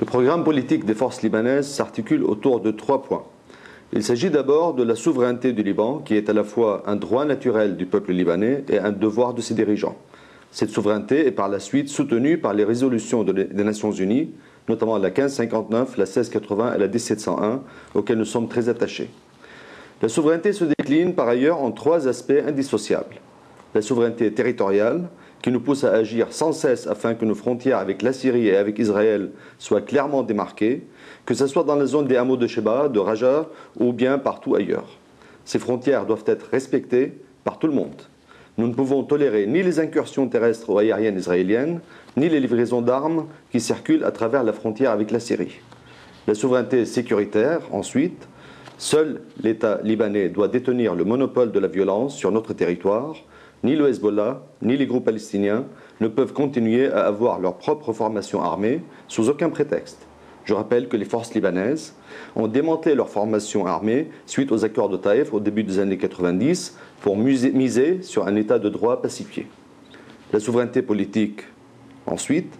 Le programme politique des forces libanaises s'articule autour de 3 points. Il s'agit d'abord de la souveraineté du Liban, qui est à la fois un droit naturel du peuple libanais et un devoir de ses dirigeants. Cette souveraineté est par la suite soutenue par les résolutions des Nations Unies, notamment la 1559, la 1680 et la 1701, auxquelles nous sommes très attachés. La souveraineté se décline par ailleurs en 3 aspects indissociables. La souveraineté territoriale, qui nous pousse à agir sans cesse afin que nos frontières avec la Syrie et avec Israël soient clairement démarquées, que ce soit dans la zone des hameaux de Sheba, de Rajah ou bien partout ailleurs. Ces frontières doivent être respectées par tout le monde. Nous ne pouvons tolérer ni les incursions terrestres ou aériennes israéliennes, ni les livraisons d'armes qui circulent à travers la frontière avec la Syrie. La souveraineté sécuritaire, ensuite, seul l'État libanais doit détenir le monopole de la violence sur notre territoire. Ni le Hezbollah, ni les groupes palestiniens ne peuvent continuer à avoir leur propre formation armée sous aucun prétexte. Je rappelle que les forces libanaises ont démantelé leur formation armée suite aux accords de Taïf au début des années 90 pour miser sur un état de droit pacifié. La souveraineté politique, ensuite,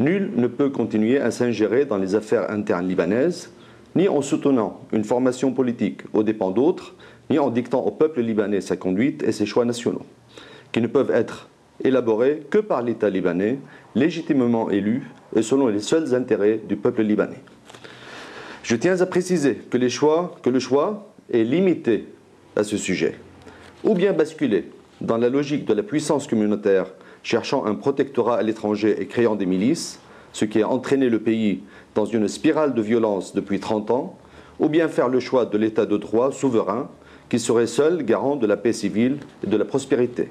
nul ne peut continuer à s'ingérer dans les affaires internes libanaises, ni en soutenant une formation politique aux dépens d'autres, ni en dictant au peuple libanais sa conduite et ses choix nationaux, qui ne peuvent être élaborés que par l'État libanais, légitimement élu et selon les seuls intérêts du peuple libanais. Je tiens à préciser que le choix est limité à ce sujet. Ou bien basculer dans la logique de la puissance communautaire, cherchant un protectorat à l'étranger et créant des milices, ce qui a entraîné le pays dans une spirale de violence depuis 30 ans, ou bien faire le choix de l'État de droit souverain, qui serait seul garant de la paix civile et de la prospérité.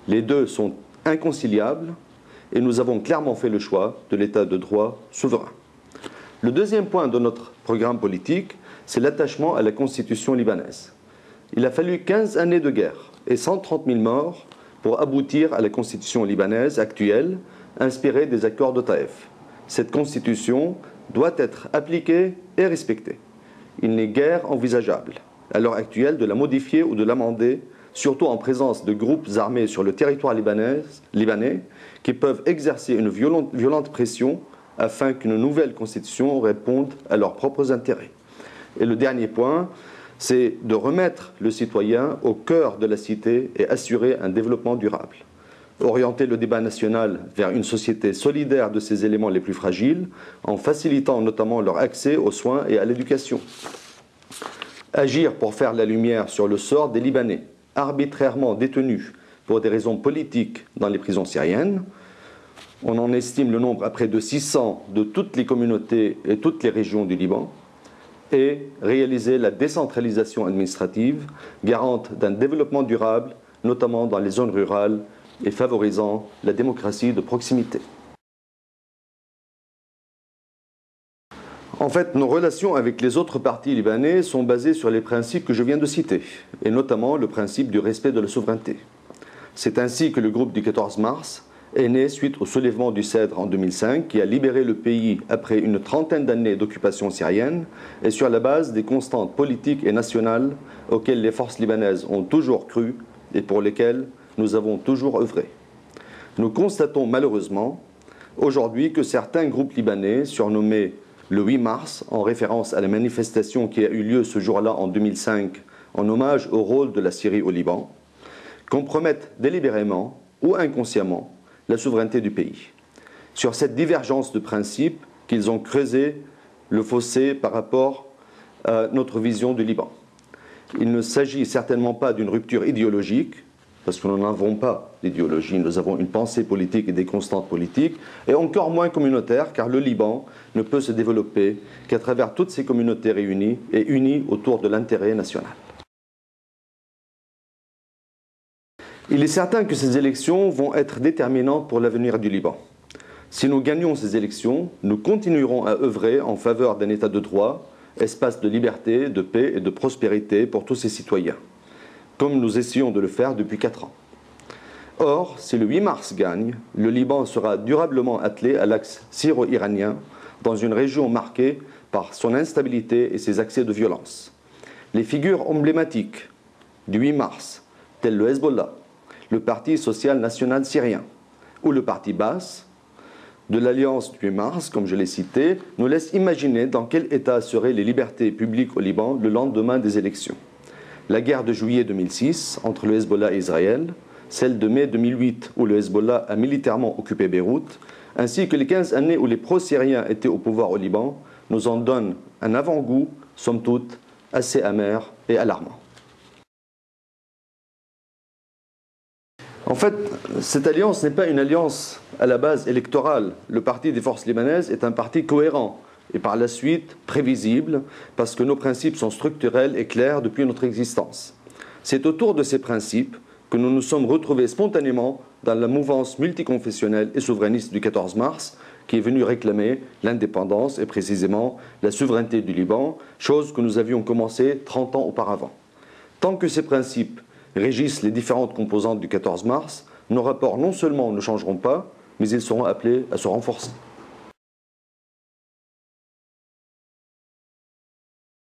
Les deux sont inconciliables et nous avons clairement fait le choix de l'État de droit souverain. Le deuxième point de notre programme politique, c'est l'attachement à la constitution libanaise. Il a fallu 15 années de guerre et 130 000 morts pour aboutir à la constitution libanaise actuelle, inspirée des accords de Taïf. Cette constitution doit être appliquée et respectée. Il n'est guère envisageable, à l'heure actuelle, de la modifier ou de l'amender, surtout en présence de groupes armés sur le territoire libanais qui peuvent exercer une violente pression afin qu'une nouvelle constitution réponde à leurs propres intérêts. Et le dernier point, c'est de remettre le citoyen au cœur de la cité et assurer un développement durable. Orienter le débat national vers une société solidaire de ses éléments les plus fragiles, en facilitant notamment leur accès aux soins et à l'éducation. Agir pour faire la lumière sur le sort des Libanais, arbitrairement détenus pour des raisons politiques dans les prisons syriennes. On en estime le nombre à près de 600 de toutes les communautés et toutes les régions du Liban. Et réaliser la décentralisation administrative, garante d'un développement durable, notamment dans les zones rurales, et favorisant la démocratie de proximité. En fait, nos relations avec les autres partis libanais sont basées sur les principes que je viens de citer, et notamment le principe du respect de la souveraineté. C'est ainsi que le groupe du 14 mars est né suite au soulèvement du Cèdre en 2005, qui a libéré le pays après une trentaine d'années d'occupation syrienne, et sur la base des constantes politiques et nationales auxquelles les forces libanaises ont toujours cru et pour lesquelles nous avons toujours œuvré. Nous constatons malheureusement aujourd'hui que certains groupes libanais, surnommés le 8 mars, en référence à la manifestation qui a eu lieu ce jour-là en 2005, en hommage au rôle de la Syrie au Liban, compromettent délibérément ou inconsciemment la souveraineté du pays. Sur cette divergence de principes qu'ils ont creusé le fossé par rapport à notre vision du Liban. Il ne s'agit certainement pas d'une rupture idéologique, parce que nous n'avons pas d'idéologie, nous avons une pensée politique et des constantes politiques, et encore moins communautaire, car le Liban ne peut se développer qu'à travers toutes ces communautés réunies et unies autour de l'intérêt national. Il est certain que ces élections vont être déterminantes pour l'avenir du Liban. Si nous gagnons ces élections, nous continuerons à œuvrer en faveur d'un État de droit, espace de liberté, de paix et de prospérité pour tous ses citoyens, comme nous essayons de le faire depuis 4 ans. Or, si le 8 mars gagne, le Liban sera durablement attelé à l'axe syro-iranien, dans une région marquée par son instabilité et ses accès de violence. Les figures emblématiques du 8 mars, telles le Hezbollah, le Parti social national syrien ou le Parti Baas, de l'Alliance du 8 mars, comme je l'ai cité, nous laisse imaginer dans quel état seraient les libertés publiques au Liban le lendemain des élections. La guerre de juillet 2006 entre le Hezbollah et Israël, celle de mai 2008 où le Hezbollah a militairement occupé Beyrouth, ainsi que les 15 années où les pro-syriens étaient au pouvoir au Liban, nous en donnent un avant-goût, somme toute, assez amer et alarmant. En fait, cette alliance n'est pas une alliance à la base électorale. Le Parti des forces libanaises est un parti cohérent et par la suite prévisible parce que nos principes sont structurels et clairs depuis notre existence. C'est autour de ces principes que nous nous sommes retrouvés spontanément dans la mouvance multiconfessionnelle et souverainiste du 14 mars qui est venue réclamer l'indépendance et précisément la souveraineté du Liban, chose que nous avions commencé 30 ans auparavant. Tant que ces principes régissent les différentes composantes du 14 mars, nos rapports non seulement ne changeront pas, mais ils seront appelés à se renforcer.